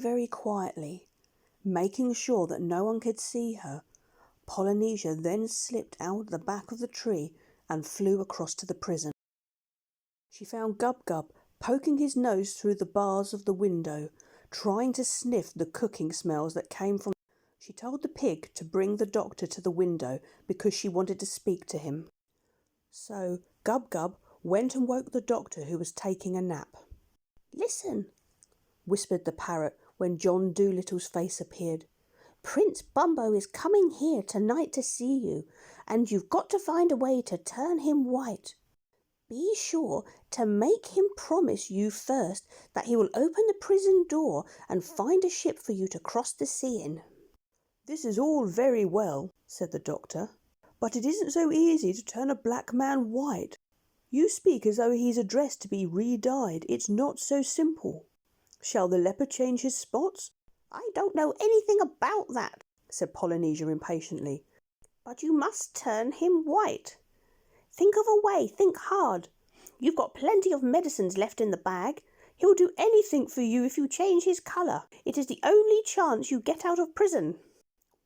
very quietly, making sure that no one could see her, Polynesia then slipped out the back of the tree and flew across to the prison. She found Gub-Gub poking his nose through the bars of the window, trying to sniff the cooking smells that came from. She told the pig to bring the doctor to the window because she wanted to speak to him. So Gub-Gub went and woke the doctor, who was taking a nap. "Listen," whispered the parrot when John Dolittle's face appeared. "Prince Bumpo is coming here tonight to see you, and you've got to find a way to turn him white. Be sure to make him promise you first that he will open the prison door and find a ship for you to cross the sea in." "This is all very well," said the doctor, "but it isn't so easy to turn a black man white. You speak as though he's addressed to be re-dyed. It's not so simple. Shall the leopard change his spots?" "I don't know anything about that," said Polynesia impatiently. "But you must turn him white. Think of a way, think hard. You've got plenty of medicines left in the bag. He'll do anything for you if you change his colour. It is the only chance you get out of prison."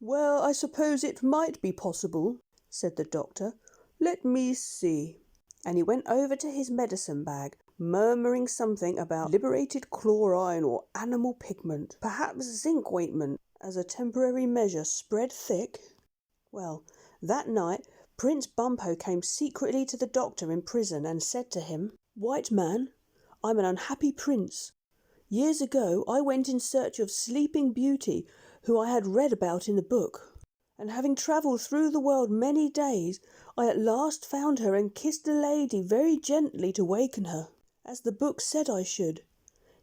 "Well, I suppose it might be possible," said the doctor. "Let me see." And he went over to his medicine bag, murmuring something about liberated chlorine or animal pigment, perhaps zinc ointment, as a temporary measure spread thick. Well, that night Prince Bumpo came secretly to the doctor in prison and said to him, "White man, I'm an unhappy prince. Years ago I went in search of Sleeping Beauty, who I had read about in the book, and having travelled through the world many days, I at last found her and kissed the lady very gently to waken her, as the book said I should.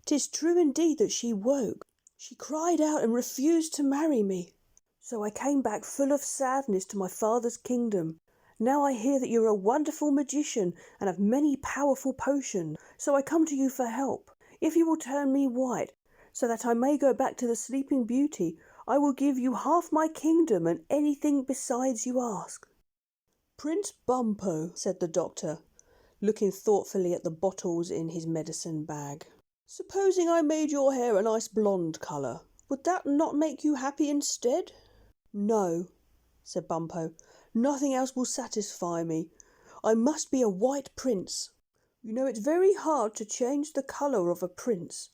'Tis true indeed that she woke. She cried out and refused to marry me. So I came back full of sadness to my father's kingdom. Now I hear that you're a wonderful magician and have many powerful potions, so I come to you for help. If you will turn me white, so that I may go back to the Sleeping Beauty, I will give you half my kingdom and anything besides you ask." "Prince Bumpo," said the doctor, looking thoughtfully at the bottles in his medicine bag, "supposing I made your hair a nice blonde colour, would that not make you happy instead?" "No," said Bumpo, "nothing else will satisfy me. I must be a white prince." "You know it's very hard to change the colour of a prince,"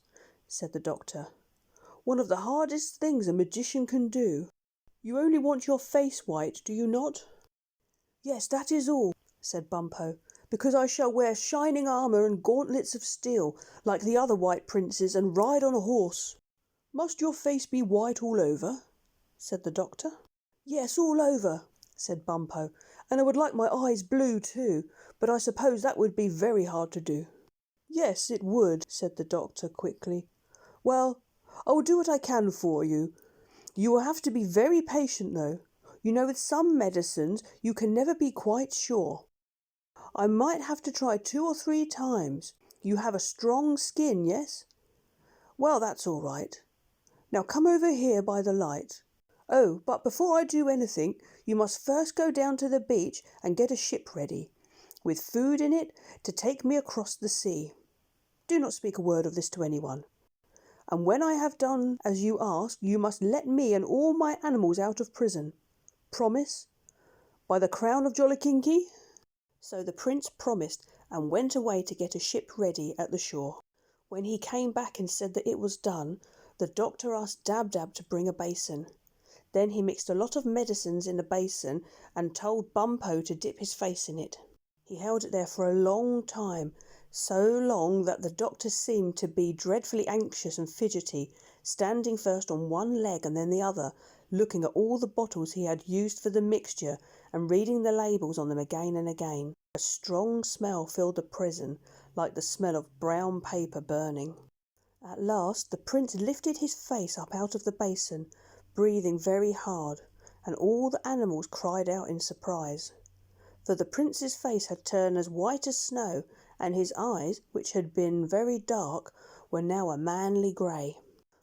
said the doctor. "One of the hardest things a magician can do. You only want your face white, do you not?" "Yes, that is all," said Bumpo, "because I shall wear shining armour and gauntlets of steel, like the other white princes, and ride on a horse." "Must your face be white all over?" said the doctor. "Yes, all over," said Bumpo, "and I would like my eyes blue too, but I suppose that would be very hard to do." "Yes, it would," said the doctor quickly. "Well, I will do what I can for you. You will have to be very patient though. You know, with some medicines you can never be quite sure. I might have to try 2 or 3 times. You have a strong skin, yes? Well, that's all right. Now come over here by the light. Oh, but before I do anything, you must first go down to the beach and get a ship ready, with food in it to take me across the sea. Do not speak a word of this to anyone. And when I have done as you ask, you must let me and all my animals out of prison. Promise? By the crown of Jollikinki?" So the prince promised and went away to get a ship ready at the shore. When he came back and said that it was done, the doctor asked Dab-Dab to bring a basin. Then he mixed a lot of medicines in a basin and told Bumpo to dip his face in it. He held it there for a long time, so long that the doctor seemed to be dreadfully anxious and fidgety, standing first on one leg and then the other, looking at all the bottles he had used for the mixture and reading the labels on them again and again. A strong smell filled the prison, like the smell of brown paper burning. At last the prince lifted his face up out of the basin, breathing very hard, and all the animals cried out in surprise. For the prince's face had turned as white as snow, and his eyes, which had been very dark, were now a manly grey.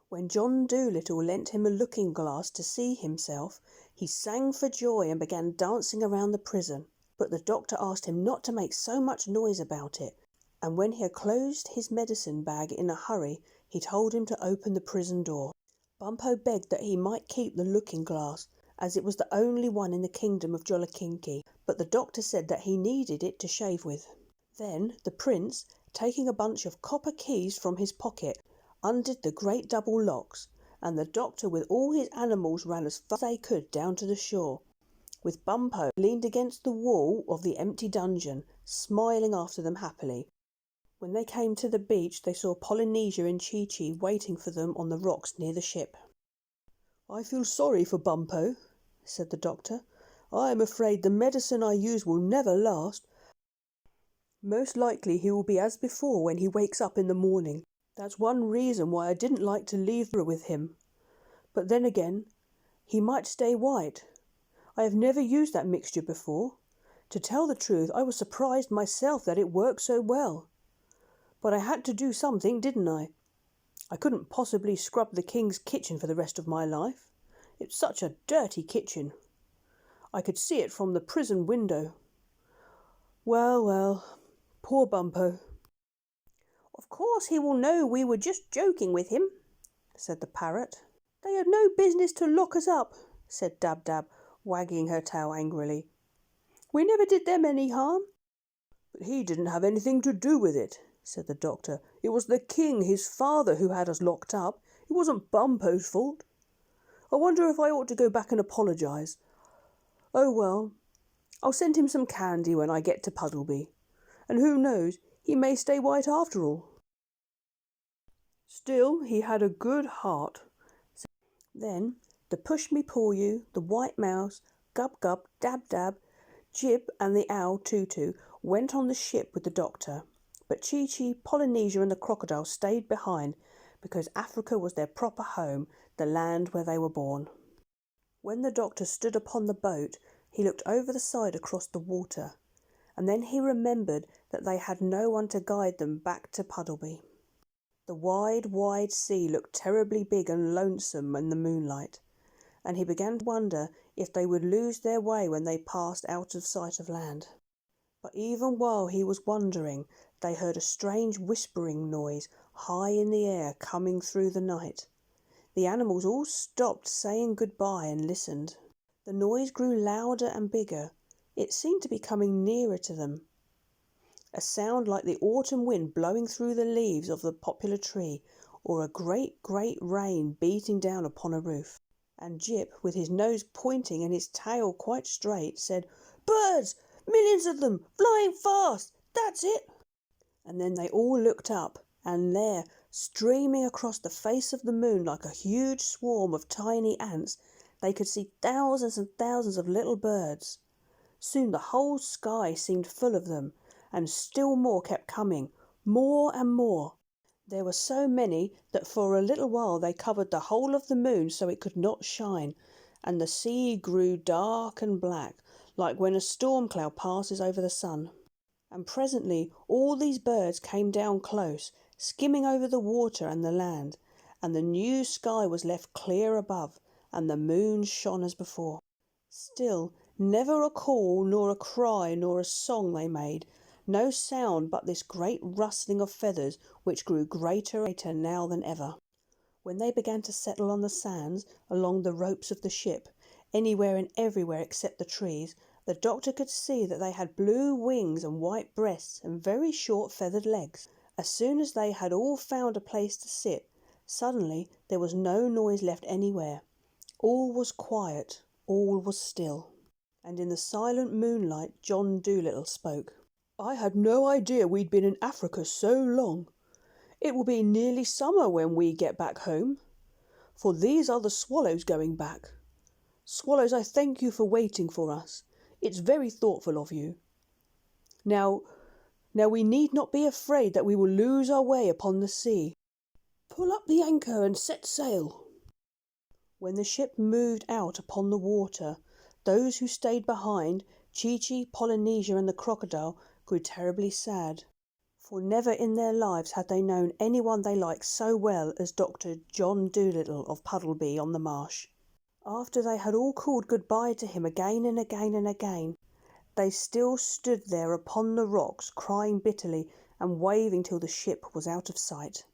When John Dolittle lent him a looking-glass to see himself, he sang for joy and began dancing around the prison. But the doctor asked him not to make so much noise about it, and when he had closed his medicine bag in a hurry, he told him to open the prison door. Bumpo begged that he might keep the looking-glass, as it was the only one in the kingdom of Jollikinki, but the doctor said that he needed it to shave with. Then the prince, taking a bunch of copper keys from his pocket, undid the great double locks, and the doctor with all his animals ran as fast as they could down to the shore, with Bumpo leaned against the wall of the empty dungeon, smiling after them happily. When they came to the beach, they saw Polynesia and Chi-Chi waiting for them on the rocks near the ship. "I feel sorry for Bumpo," said the doctor. "I am afraid the medicine I use will never last. Most likely he will be as before when he wakes up in the morning. That's one reason why I didn't like to leave her with him. But then again, he might stay white. I have never used that mixture before. To tell the truth, I was surprised myself that it worked so well. But I had to do something, didn't I? I couldn't possibly scrub the king's kitchen for the rest of my life. It's such a dirty kitchen. I could see it from the prison window. Well, well, poor Bumpo." "Of course he will know we were just joking with him," said the parrot. "They had no business to lock us up," said Dab-Dab, wagging her tail angrily. "We never did them any harm." "But he didn't have anything to do with it," said the doctor. "It was the king, his father, who had us locked up. It wasn't Bumpo's fault. I wonder if I ought to go back and apologise. Oh well, I'll send him some candy when I get to Puddleby. And who knows, he may stay white after all. Still, he had a good heart." Then the Push-Me-Pull-You, the White Mouse, Gub-Gub, Dab-Dab, Jib and the owl Tutu went on the ship with the doctor. But Chi-Chi, Polynesia and the crocodile stayed behind because Africa was their proper home, the land where they were born. When the doctor stood upon the boat, he looked over the side across the water, and then he remembered that they had no one to guide them back to Puddleby. The wide, wide sea looked terribly big and lonesome in the moonlight, and he began to wonder if they would lose their way when they passed out of sight of land. But even while he was wondering, they heard a strange whispering noise high in the air coming through the night. The animals all stopped saying goodbye and listened. The noise grew louder and bigger. It seemed to be coming nearer to them. A sound like the autumn wind blowing through the leaves of the poplar tree, or a great, great rain beating down upon a roof. And Jip, with his nose pointing and his tail quite straight, said, "Birds! Millions of them! Flying fast! That's it!" And then they all looked up, and there, streaming across the face of the moon like a huge swarm of tiny ants, they could see thousands and thousands of little birds. Soon the whole sky seemed full of them, and still more kept coming, more and more. There were so many that for a little while they covered the whole of the moon so it could not shine, and the sea grew dark and black, like when a storm cloud passes over the sun. And presently all these birds came down close, skimming over the water and the land, and the new sky was left clear above, and the moon shone as before. Still, never a call, nor a cry, nor a song they made, no sound but this great rustling of feathers, which grew greater and greater now than ever. When they began to settle on the sands, along the ropes of the ship, anywhere and everywhere except the trees, the doctor could see that they had blue wings and white breasts and very short feathered legs. As soon as they had all found a place to sit, suddenly there was no noise left anywhere. All was quiet, all was still. And in the silent moonlight John Dolittle spoke. "I had no idea we'd been in Africa so long. It will be nearly summer when we get back home. For these are the swallows going back. Swallows, I thank you for waiting for us. It's very thoughtful of you. Now we need not be afraid that we will lose our way upon the sea. Pull up the anchor and set sail." When the ship moved out upon the water, those who stayed behind, Chi-Chi, Polynesia and the crocodile, grew terribly sad, for never in their lives had they known anyone they liked so well as Dr. John Dolittle of Puddleby on the Marsh. After they had all called goodbye to him again and again and again, they still stood there upon the rocks, crying bitterly and waving till the ship was out of sight.